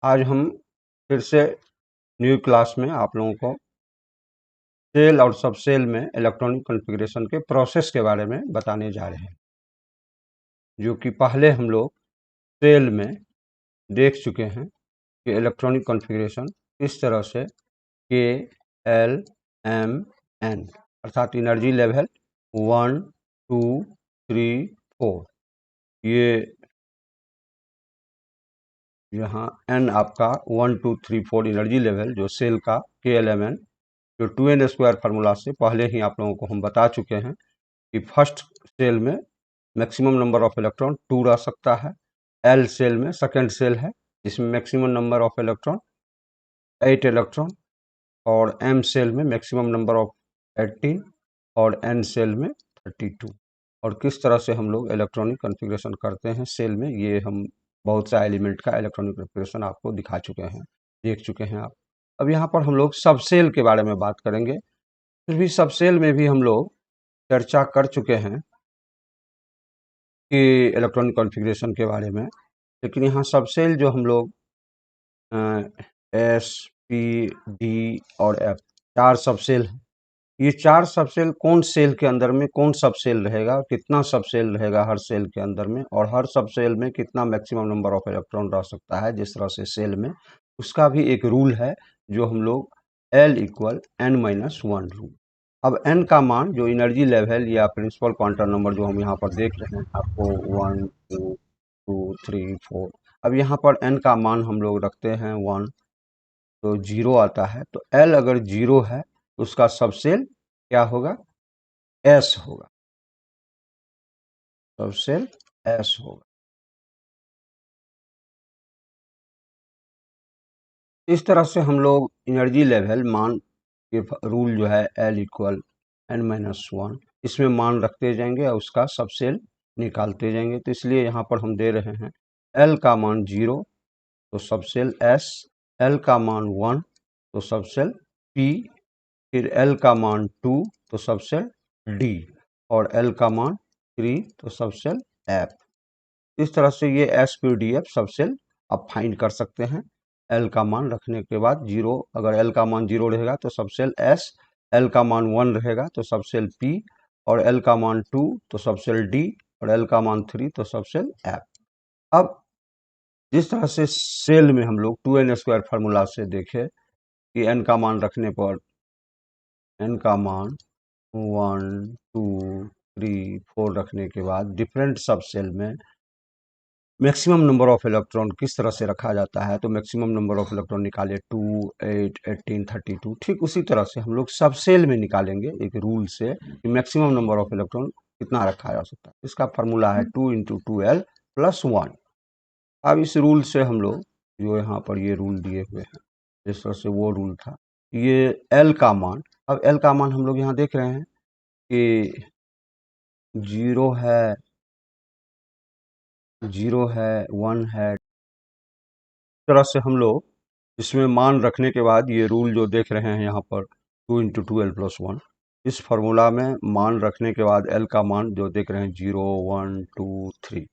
आज हम फिर से न्यू क्लास में आप लोगों को सेल और सब सेल में इलेक्ट्रॉनिक कॉन्फ़िगरेशन के प्रोसेस के बारे में बताने जा रहे हैं, जो कि पहले हम लोग सेल में देख चुके हैं कि इलेक्ट्रॉनिक कॉन्फ़िगरेशन किस तरह से के एल एम एन अर्थात एनर्जी लेवल 1 2 3 4 ये यहाँ एन आपका 1 2 3 4 एनर्जी लेवल जो सेल का के एल एम एन जो 2n² फार्मूला से पहले ही आप लोगों को हम बता चुके हैं कि फर्स्ट सेल में मैक्सिमम नंबर ऑफ इलेक्ट्रॉन 2 रह सकता है। एल सेल में सेकेंड सेल है जिसमें maximum number of electron 8 electron, और एम सेल में मैक्सिमम नंबर ऑफ 18 और एन सेल में 32। और किस तरह से हम लोग इलेक्ट्रॉनिक कॉन्फ़िगरेशन करते हैं सेल में, ये हम बहुत सा एलिमेंट का इलेक्ट्रॉनिक कॉन्फ़िगरेशन आपको दिखा चुके हैं, देख चुके हैं आप। अब यहाँ पर हम लोग सब सेल के बारे में बात करेंगे। फिर भी सब सेल में भी हम लोग चर्चा कर चुके हैं कि इलेक्ट्रॉनिक कॉन्फ़िगरेशन के बारे में, लेकिन यहाँ सब सेल जो हम लोग एस पी डी और एफ 4 सब सेल हैं। ये 4 सब सेल कौन सेल के अंदर में कौन सब सेल रहेगा, कितना सब सेल रहेगा हर सेल के अंदर में, और हर सब सेल में कितना मैक्सिमम नंबर ऑफ इलेक्ट्रॉन रह सकता है जिस तरह से सेल में, उसका भी एक रूल है जो हम लोग L = n-1 रूल। अब n का मान जो एनर्जी लेवल या प्रिंसिपल क्वांटम नंबर जो हम यहाँ पर देख रहे हैं आपको 1 2 2 3 4, अब यहाँ पर n का मान हम लोग रखते हैं 1, तो 0 आता है। तो L अगर 0 है तो उसका सबसेल क्या होगा, S होगा, सबसेल S होगा। इस तरह से हम लोग एनर्जी लेवल मान के रूल जो है L = n-1, इसमें मान रखते जाएंगे और उसका सबसेल निकालते जाएंगे। तो इसलिए यहाँ पर हम दे रहे हैं L का मान 0 तो सबसेल S, L का मान 1 तो सबसेल P, फिर L का मान 2 तो सबसेल D, और L का मान 3 तो सबसेल F। इस तरह से ये S P D F subshell आप फाइंड कर सकते हैं। L का मान रखने के बाद 0, अगर L का मान 0 रहेगा तो सबसेल S, L का मान 1 रहेगा तो सबसेल P, और L का मान 2 तो सबसेल D, और L का मान 3 तो सबसेल F। अब जिस तरह से सेल में हम लोग 2n² फार्मूला से देखे कि n का मान रखने पर n का मान 1 2 3 4 रखने के बाद डिफरेंट सब सेल में मैक्सिमम नंबर ऑफ इलेक्ट्रॉन किस तरह से रखा जाता है, तो मैक्सिमम नंबर ऑफ इलेक्ट्रॉन निकाले 2 8 18 32। ठीक उसी तरह से हम लोग सब सेल में निकालेंगे एक रूल से कि मैक्सिमम नंबर ऑफ इलेक्ट्रॉन कितना रखा जा सकता है। इसका फार्मूला है 2 × 2l + 1। अब इस रूल से हम लोग जो यहाँ पर ये रूल दिए हुए हैं जिस तरह से वो रूल था, ये L का मान, अब L का मान हम लोग यहाँ देख रहे हैं कि 0 है, 0 है, 1 है। इस तरह से हम लोग इसमें मान रखने के बाद ये रूल जो देख रहे हैं यहाँ पर 2 × 2l + 1, इस फार्मूला में मान रखने के बाद L का मान जो देख रहे हैं 0 1 2 3,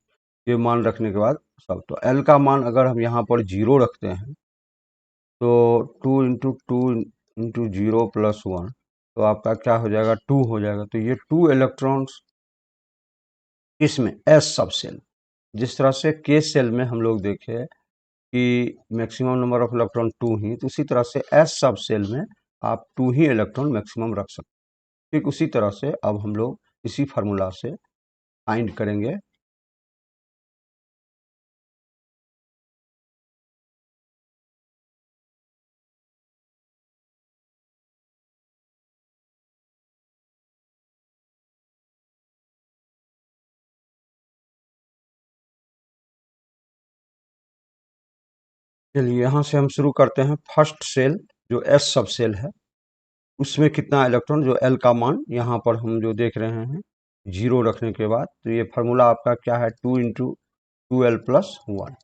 ये मान रखने के बाद सब, तो L का मान अगर हम यहाँ पर 0 रखते हैं तो 2 × 2 × 0 + 1, तो आपका क्या हो जाएगा, 2 हो जाएगा। तो ये 2 इलेक्ट्रॉन्स इसमें S सब सेल, जिस तरह से K सेल में हम लोग देखे कि मैक्सिमम नंबर ऑफ इलेक्ट्रॉन 2 ही, तो उसी तरह से S सब सेल में आप 2 ही इलेक्ट्रॉन मैक्सिमम रख सकते हैं। ठीक उसी तरह से अब हम लोग इसी फार्मूला से फाइंड करेंगे। चलिए यहाँ से हम शुरू करते हैं। फर्स्ट सेल जो S सब सेल है उसमें कितना इलेक्ट्रॉन, जो L का मान यहाँ पर हम जो देख रहे हैं 0 रखने के बाद, तो ये फार्मूला आपका क्या है, 2 × 2l + 1।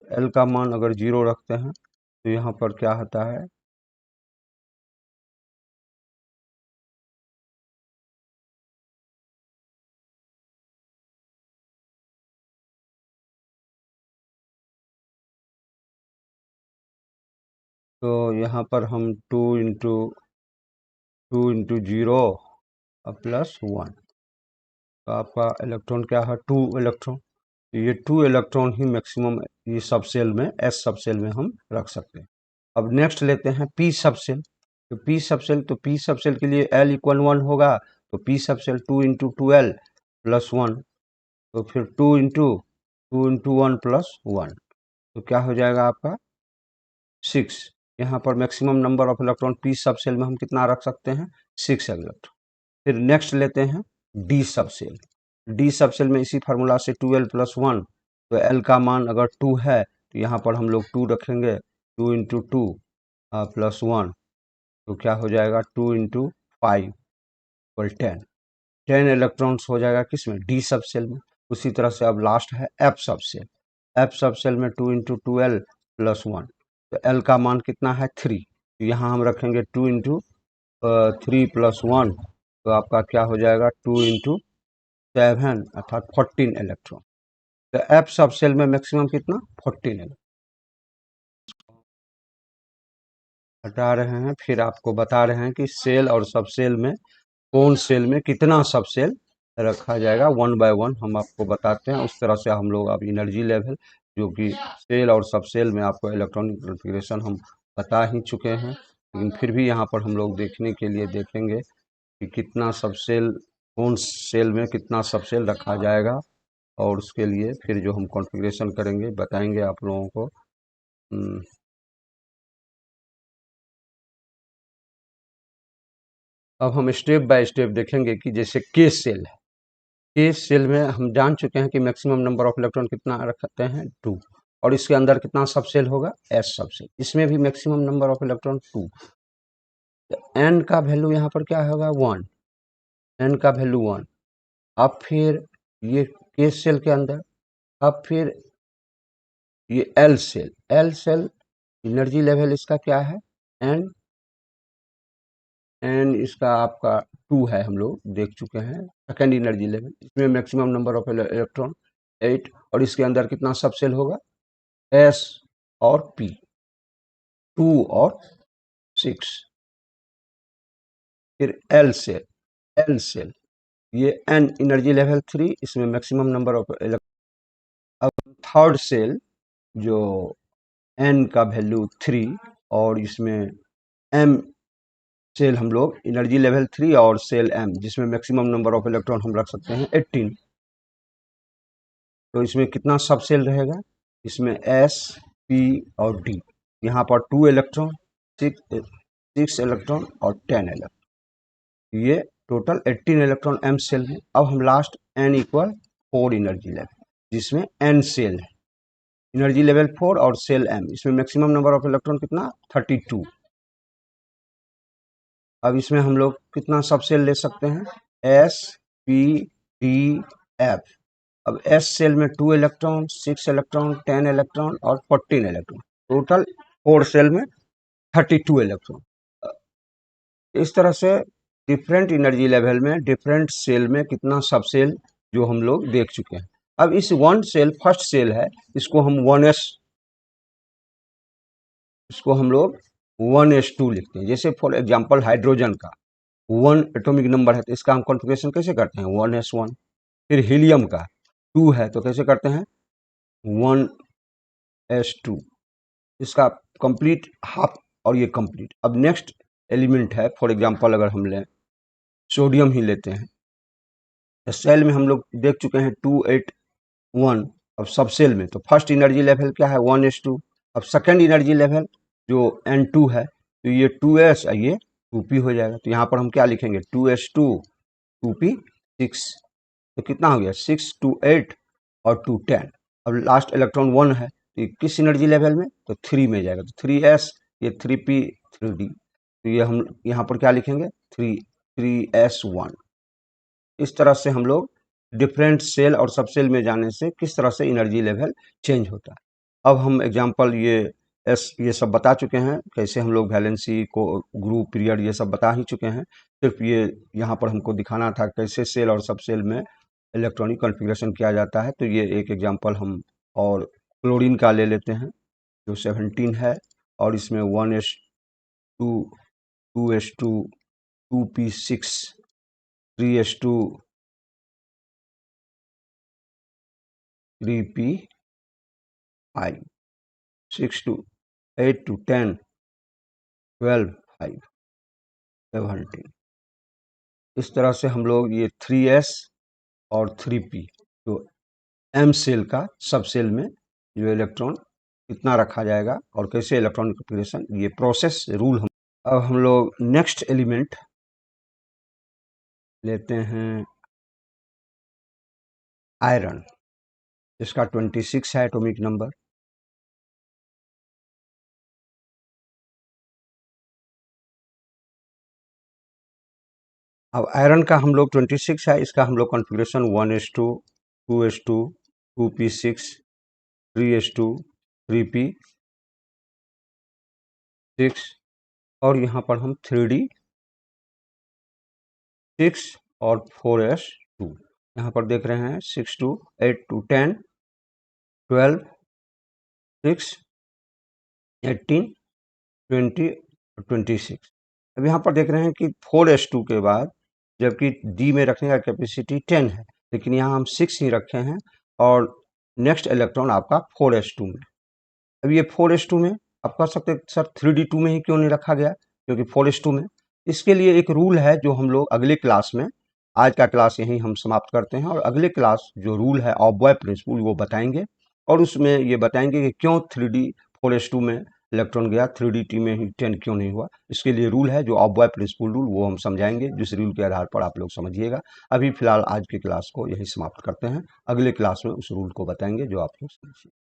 L का मान अगर 0 रखते हैं तो यहाँ पर क्या होता है, तो यहाँ पर हम 2 इंटू 0 प्लस 1, तो आपका इलेक्ट्रॉन क्या है, 2 इलेक्ट्रॉन। तो ये 2 इलेक्ट्रॉन ही मैक्सिमम ये सब सेल में, एस सब सेल में हम रख सकते हैं। अब नेक्स्ट लेते हैं पी सब सेल। तो पी सब सेल के लिए L इक्वल 1 होगा, तो पी सब सेल 2 इंटू 2L प्लस 1, तो फिर 2 इंटू 1 प्लस 1, तो क्या हो जाएगा आपका 6। यहाँ पर maximum number of electron P सब सेल में हम कितना रख सकते हैं, 6 इलेक्ट्रॉन। फिर नेक्स्ट लेते हैं डी सब सेल। डी सब सेल में इसी फार्मूला से 2L प्लस 1, तो L का मान अगर 2 है तो यहाँ पर हम लोग 2 रखेंगे, 2 इंटू 2 प्लस 1, तो क्या हो जाएगा 2 इंटू 5 इक्वल 10 इलेक्ट्रॉन्स हो जाएगा किसमें, डी सब सेल में। उसी तरह से अब लास्ट है एफ सब सेल। एफ सब सेल में 2 इंटू 2L प्लस 1, तो L का मान कितना है 3, तो यहाँ हम रखेंगे 2 इंटू 3 प्लस 1, तो आपका क्या हो जाएगा 2 इंटू 7 अर्थात 14 इलेक्ट्रॉन। तो एफ सब सेल में मैक्सिमम कितना 14 इलेक्ट्रॉन। हटा रहे हैं, फिर आपको बता रहे हैं कि सेल और सब सेल में कौन सेल में कितना सब सेल रखा जाएगा, 1 बाय 1 हम आपको बताते हैं। उस तरह से हम लोग अब एनर्जी लेवल जो कि सेल और सब सेल में आपको इलेक्ट्रॉनिक कॉन्फ़िगरेशन हम बता ही चुके हैं, लेकिन फिर भी यहाँ पर हम लोग देखने के लिए देखेंगे कि कितना सब सेल, कौन सेल में कितना सब सेल रखा जाएगा, और उसके लिए फिर जो हम कॉन्फ़िगरेशन करेंगे बताएंगे आप लोगों को। अब हम स्टेप बाय स्टेप देखेंगे कि जैसे के सेल है, के सेल में हम जान चुके हैं कि मैक्सिमम नंबर ऑफ इलेक्ट्रॉन कितना रखते हैं 2, और इसके अंदर कितना सब सेल होगा, एस सब सेल। इसमें भी maximum number of electron 2, n का वैल्यू यहाँ पर क्या होगा 1, एन का वैल्यू 1। अब फिर ये के सेल के अंदर, अब फिर ये l shell, l shell energy level इसका क्या है, एन एन इसका आपका 2 है, हम लोग देख चुके हैं सेकेंड एनर्जी लेवल। इसमें मैक्सिमम नंबर ऑफ इलेक्ट्रॉन 8, और इसके अंदर कितना सब सेल होगा, एस और पी 2 और 6। फिर एल सेल, एल सेल ये एन एनर्जी लेवल 3, इसमें मैक्सिमम नंबर ऑफ इलेक्ट्रॉन। अब थर्ड सेल जो एन का वैल्यू 3, और इसमें एम सेल हम लोग एनर्जी लेवल 3 और सेल एम जिसमें मैक्सिमम नंबर ऑफ इलेक्ट्रॉन हम रख सकते हैं 18। तो इसमें कितना सब सेल रहेगा, इसमें एस पी और डी, यहाँ पर 2 इलेक्ट्रॉन, 6 इलेक्ट्रॉन और 10 इलेक्ट्रॉन, ये टोटल 18 इलेक्ट्रॉन एम सेल है। अब हम last n equal 4 energy level, जिसमें एन सेल है, एनर्जी लेवल 4 और सेल एम, इसमें मैक्सिमम नंबर ऑफ इलेक्ट्रॉन कितना 32। अब इसमें हम लोग कितना सब सेल ले सकते हैं, एस पी डी एफ। अब एस सेल में 2 इलेक्ट्रॉन, 6 इलेक्ट्रॉन, 10 इलेक्ट्रॉन और 14 इलेक्ट्रॉन, टोटल 4 सेल में 32 इलेक्ट्रॉन। इस तरह से डिफरेंट एनर्जी लेवल में डिफरेंट सेल में कितना सब सेल जो हम लोग देख चुके हैं। अब इस वन सेल फर्स्ट सेल है, इसको हम 1s, इसको हम लोग 1s2 लिखते हैं। जैसे फॉर एग्जांपल हाइड्रोजन का 1 एटॉमिक नंबर है, तो इसका हम कॉन्फ़िगरेशन कैसे करते हैं 1s1। फिर हीलियम का 2 है, तो कैसे करते हैं 1s2, इसका कंप्लीट हाफ और ये कंप्लीट। अब नेक्स्ट एलिमेंट है, फॉर एग्जांपल अगर हम लें सोडियम ही लेते हैं, तो सेल में हम लोग देख चुके हैं 281। अब सब सेल में तो फर्स्ट एनर्जी लेवल क्या है 1s2। अब सेकेंड एनर्जी लेवल जो n2 है, तो ये 2s और ये 2p हो जाएगा। तो यहाँ पर हम क्या लिखेंगे 2s2 2p 6, तो कितना हो गया 6 2 8 और 2 10। अब लास्ट इलेक्ट्रॉन 1 है, तो ये किस एनर्जी लेवल में, तो 3 में जाएगा, तो 3s ये 3p 3d, तो ये हम यहाँ पर क्या लिखेंगे 3s1। इस तरह से हम लोग डिफरेंट सेल और सब सेल में जाने से किस तरह से एनर्जी लेवल चेंज होता है। अब हम एग्जांपल ये सब बता चुके हैं, कैसे हम लोग वैलेंसी को ग्रुप पीरियड ये सब बता ही चुके हैं। सिर्फ ये यहाँ पर हमको दिखाना था कैसे सेल और सब सेल में इलेक्ट्रॉनिक कॉन्फ़िगरेशन किया जाता है। तो ये एक एग्जांपल हम और क्लोरीन का ले लेते हैं जो 17 है, और इसमें 1s2 2s2 2p6 3s2 3p5 6 to 8 to 10 12 5 17। इस तरह से हम लोग ये 3s और 3p जो m सेल का सब सेल में जो इलेक्ट्रॉन कितना रखा जाएगा और कैसे इलेक्ट्रॉन कॉन्फ़िगरेशन, ये प्रोसेस रूल हम अब हम लोग नेक्स्ट एलिमेंट लेते हैं आयरन, इसका 26 है एटॉमिक नंबर। अब आयरन का हम लोग 26 है, इसका हम लोग configuration 1s2 2s2 2p6 3s2 3p6 और यहाँ पर हम 3d6 और 4s2 यहाँ पर देख रहे हैं 6 to 8 to 10 12 6 18 20 और 26। अब यहाँ पर देख रहे हैं कि 4s2 के बाद जबकि डी में रखने का कैपेसिटी 10 है, लेकिन यहाँ हम 6 ही रखे हैं और नेक्स्ट इलेक्ट्रॉन आपका 4s2 में। अब ये 4s2 में आप कह सकते हैं सर 3d2 में ही क्यों नहीं रखा गया, क्योंकि 4s2 में। इसके लिए एक रूल है जो हम लोग अगले क्लास में, आज का क्लास यहीं हम समाप्त करते हैं और अगले क्लास जो रूल है ऑफ-बॉय प्रिंसिपल वो बताएंगे और उसमें ये बताएंगे कि क्यों 3d 4s2 में इलेक्ट्रॉन गया, 3d में ही 10 क्यों नहीं हुआ। इसके लिए रूल है जो ऑफ-बॉय प्रिंसिपल रूल, वो हम समझाएंगे, जिस रूल के आधार पर आप लोग समझिएगा। अभी फिलहाल आज की क्लास को यही समाप्त करते हैं, अगले क्लास में उस रूल को बताएंगे जो आप लोग समझिए।